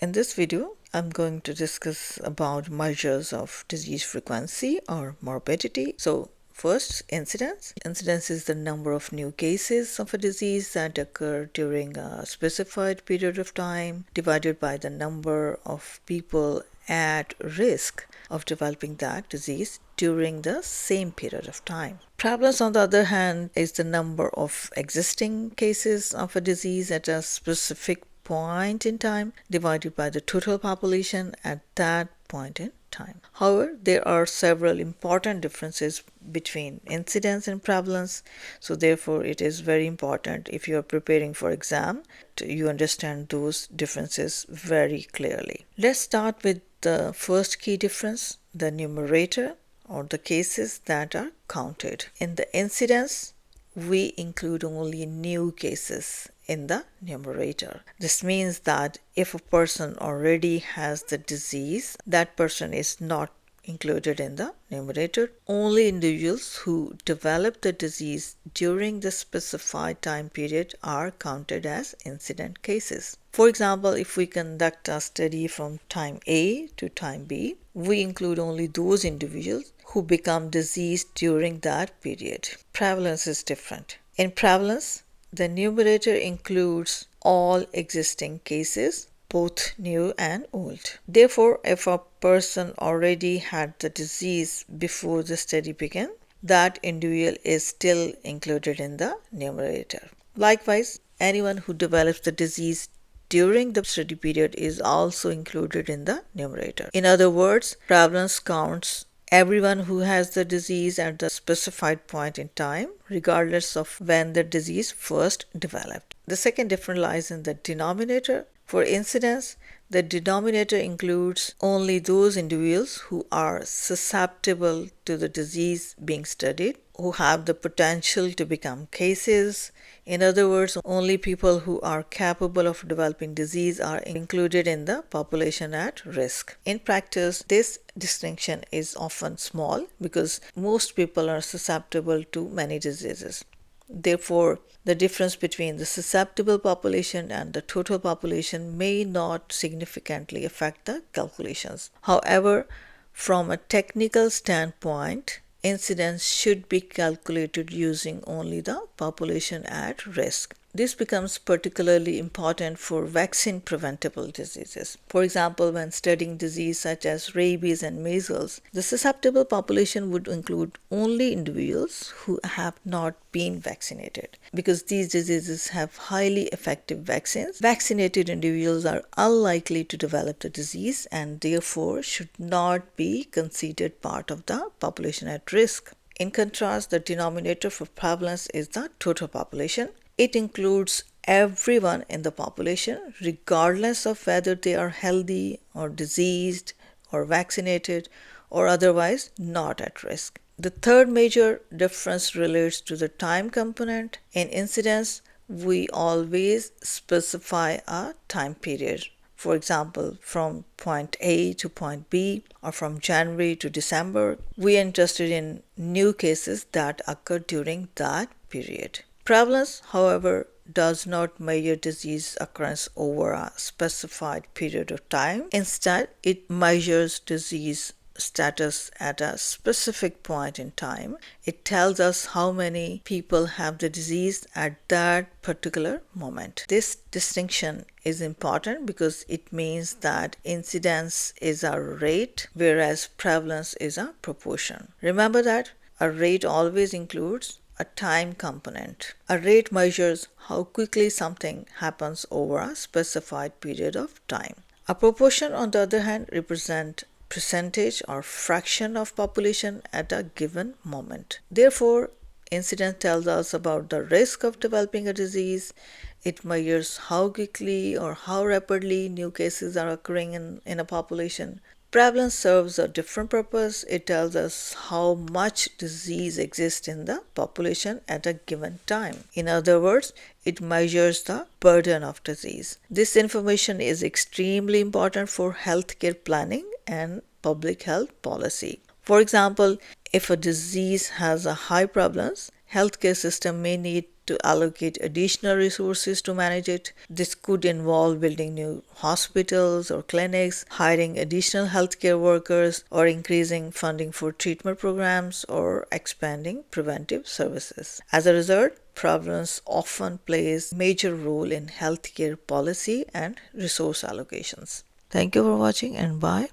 In this video, I'm going to discuss about measures of disease frequency or morbidity. So first, incidence. Incidence is the number of new cases of a disease that occur during a specified period of time divided by the number of people at risk of developing that disease during the same period of time. Prevalence, on the other hand, is the number of existing cases of a disease at a specific point in time divided by the total population at that point in time. However, there are several important differences between incidence and prevalence, so therefore it is very important if you are preparing for exam you understand those differences very clearly. Let's start with the first key difference, the numerator or the cases that are counted. In the incidence, we include only new cases in the numerator. This means that if a person already has the disease, that person is not included in the numerator. Only individuals who develop the disease during the specified time period are counted as incident cases. For example, if we conduct a study from time A to time B, we include only those individuals who become diseased during that period. Prevalence is different. In prevalence, the numerator includes all existing cases, both new and old. Therefore, if a person already had the disease before the study began, that individual is still included in the numerator. Likewise, anyone who develops the disease during the study period is also included in the numerator. In other words, prevalence counts everyone who has the disease at the specified point in time, regardless of when the disease first developed. The second difference lies in the denominator. For incidence, the denominator includes only those individuals who are susceptible to the disease being studied, who have the potential to become cases. In other words, only people who are capable of developing disease are included in the population at risk. In practice, this distinction is often small because most people are susceptible to many diseases. Therefore, the difference between the susceptible population and the total population may not significantly affect the calculations. However, from a technical standpoint, incidence should be calculated using only the population at risk. This becomes particularly important for vaccine preventable diseases. For example, when studying diseases such as rabies and measles, the susceptible population would include only individuals who have not been vaccinated. Because these diseases have highly effective vaccines, vaccinated individuals are unlikely to develop the disease and therefore should not be considered part of the population at risk. In contrast, the denominator for prevalence is the total population. It includes everyone in the population, regardless of whether they are healthy or diseased or vaccinated or otherwise not at risk. The third major difference relates to the time component. In incidence, we always specify a time period. For example, from point A to point B or from January to December, we are interested in new cases that occur during that period. Prevalence, however, does not measure disease occurrence over a specified period of time. Instead, it measures disease status at a specific point in time. It tells us how many people have the disease at that particular moment. This distinction is important because it means that incidence is a rate, whereas prevalence is a proportion. Remember that a rate always includes a time component. A rate measures how quickly something happens over a specified period of time. A proportion, on the other hand, represents percentage or fraction of population at a given moment. Therefore, incidence tells us about the risk of developing a disease. It measures how quickly or how rapidly new cases are occurring in a population. Prevalence serves a different purpose. It tells us how much disease exists in the population at a given time. In other words, it measures the burden of disease. This information is extremely important for healthcare planning and public health policy. For example, if a disease has a high prevalence, healthcare system may need to allocate additional resources to manage it. This could involve building new hospitals or clinics, hiring additional healthcare workers, or increasing funding for treatment programs or expanding preventive services. As a result, prevalence often plays a major role in healthcare policy and resource allocations. Thank you for watching and bye.